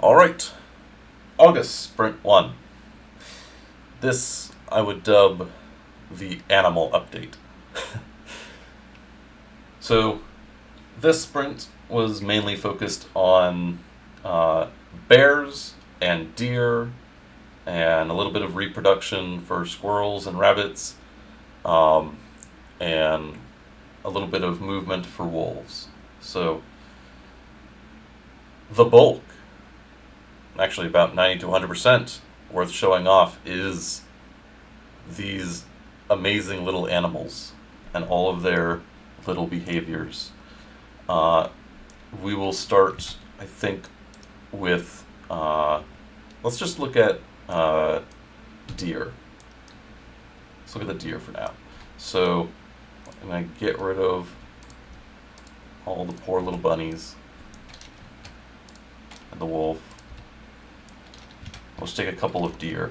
Alright, August Sprint 1. This I would dub the animal update. So, this sprint was mainly focused on bears and deer and a little bit of reproduction for squirrels and rabbits, and a little bit of movement for wolves. So, the bulk, actually about 90 to 100% worth showing off, is these amazing little animals and all of their little behaviors. We will start, I think, with let's just look at deer. Let's look at the deer for now. So I'm going to get rid of all the poor little bunnies and the wolf. Let's take a couple of deer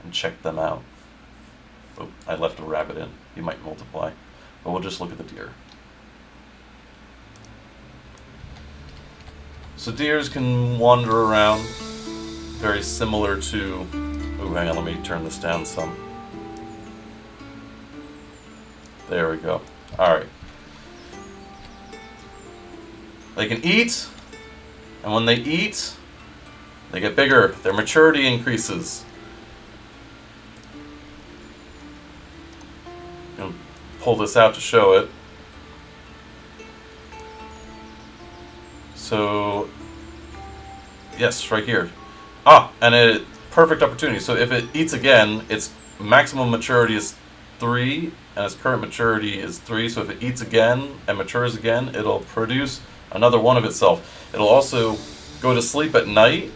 and check them out. Oh, I left a rabbit in. He might multiply. But we'll just look at the deer. So deers can wander around, very similar to... Oh, hang on, let me turn this down some. There we go. Alright. They can eat, and when they eat, they get bigger. Their maturity increases. I'm gonna pull this out to show it. So, yes, right here. And a perfect opportunity. So if it eats again, its maximum maturity is 3, and its current maturity is 3. So if it eats again and matures again, it'll produce another one of itself. It'll also go to sleep at night,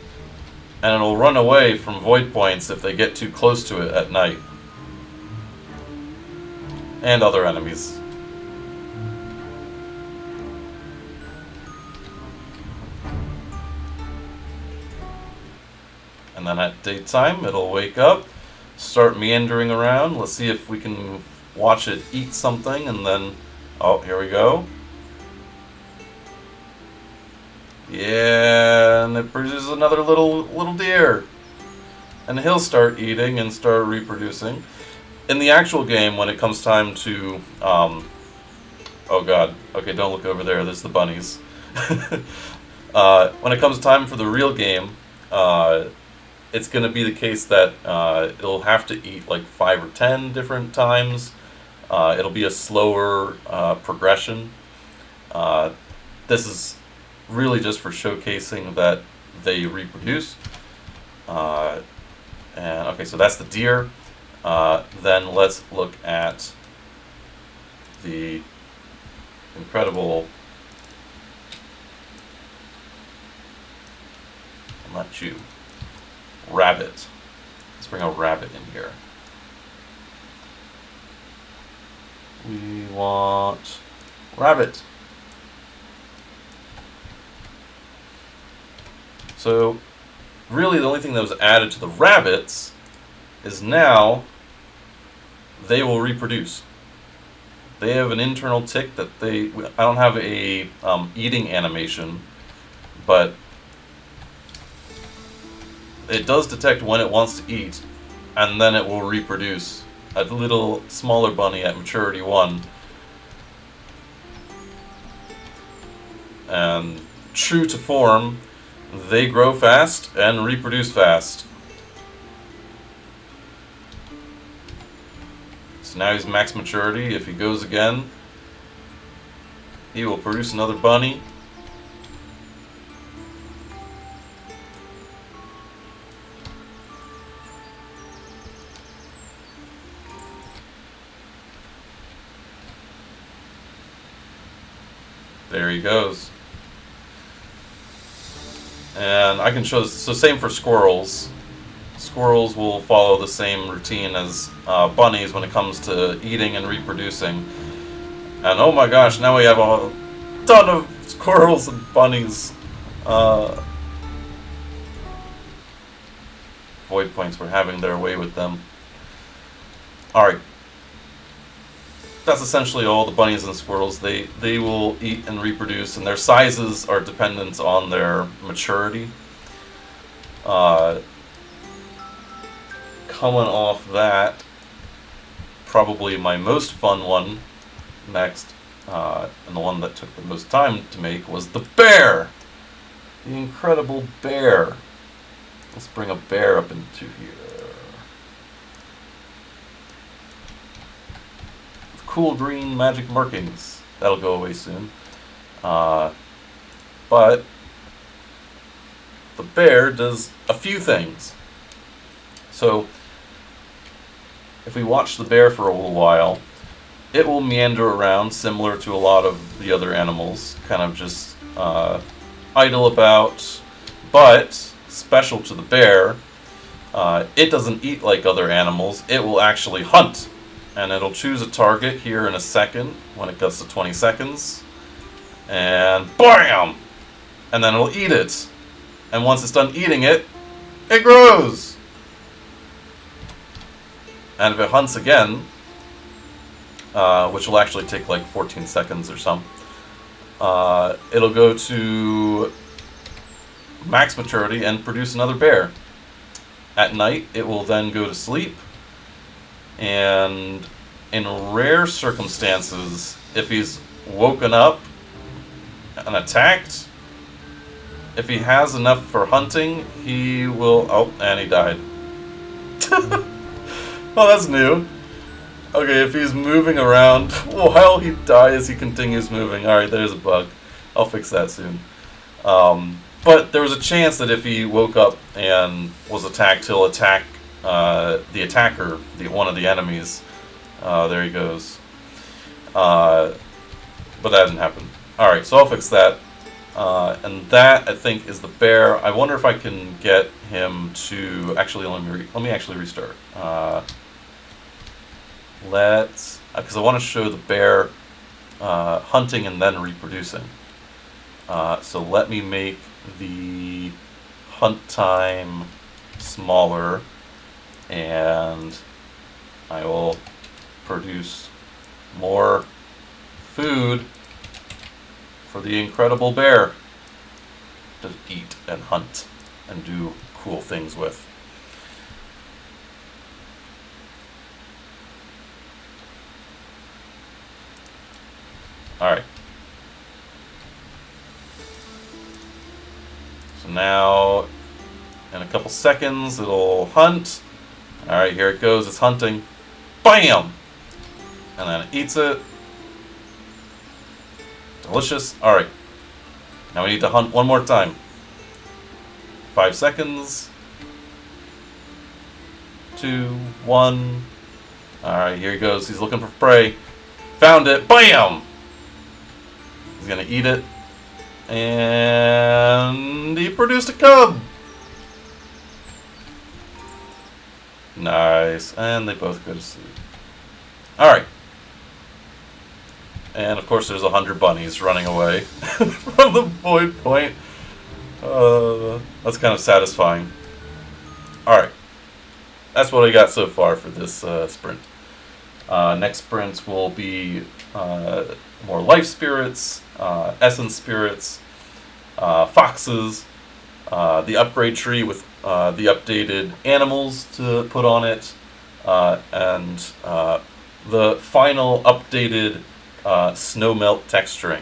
and it'll run away from void points if they get too close to it at night. And other enemies. And then at daytime, it'll wake up, start meandering around. Let's see if we can watch it eat something, and then... Oh, here we go. Yeah, and it produces another little deer. And he'll start eating and start reproducing. In the actual game, when it comes time to... oh god. Okay, don't look over there. There's the bunnies. When it comes time for the real game... it's going to be the case that it'll have to eat like 5 or 10 different times. It'll be a slower progression. This is really just for showcasing that they reproduce. And okay, so that's the deer. Then let's look at the incredible... Not you. Rabbit. Let's bring a rabbit in here. We want rabbit. So, really the only thing that was added to the rabbits is now they will reproduce. They have an internal tick that they... I don't have a eating animation, but it does detect when it wants to eat, and then it will reproduce. A little smaller bunny at maturity 1. And true to form, they grow fast and reproduce fast. So now he's max maturity. If he goes again, he will produce another bunny. There he goes. And I can show this. So same for squirrels. Squirrels will follow the same routine as bunnies when it comes to eating and reproducing. And oh my gosh, now we have a ton of squirrels and bunnies. Void points were having their way with them. Alright. That's essentially all the bunnies and squirrels. They will eat and reproduce, and their sizes are dependent on their maturity. Coming off that, probably my most fun one next, and the one that took the most time to make, was the bear! The incredible bear. Let's bring a bear up into here. With cool green magic markings. That'll go away soon. But the bear does a few things. So, if we watch the bear for a little while, it will meander around similar to a lot of the other animals, kind of just idle about, but special to the bear, it doesn't eat like other animals. It will actually hunt, and it'll choose a target here in a second when it gets to 20 seconds, and BAM! And then it'll eat it, and once it's done eating it, it grows! And if it hunts again, which will actually take like 14 seconds or something, it'll go to max maturity and produce another bear. At night, it will then go to sleep, and in rare circumstances, if he's woken up and attacked, if he has enough for hunting, he will... Oh, and he died. Oh, that's new. Okay, if he's moving around while he dies, he continues moving. Alright, there's a bug. I'll fix that soon. But there was a chance that if he woke up and was attacked, he'll attack the attacker, one of the enemies. There he goes. But that didn't happen. Alright, so I'll fix that. And that, I think, is the bear. I wonder if I can get him to... Actually, let me actually restart. Because I want to show the bear hunting and then reproducing. So let me make the hunt time smaller, and I will produce more food for the incredible bear to eat and hunt and do cool things with. Alright. So now, in a couple seconds, it'll hunt. Alright, here it goes. It's hunting. BAM! And then it eats it. Delicious. Alright. Now we need to hunt one more time. 5 seconds. 2, 1. Alright, here he goes. He's looking for prey. Found it. BAM! He's gonna eat it. And he produced a cub! Nice. And they both go to sleep. Alright. And of course there's 100 bunnies running away from the void point. That's kind of satisfying. Alright. That's what I got so far for this sprint. Next sprints will be more life spirits, essence spirits, foxes, the upgrade tree with the updated animals to put on it, and the final updated snow melt texturing.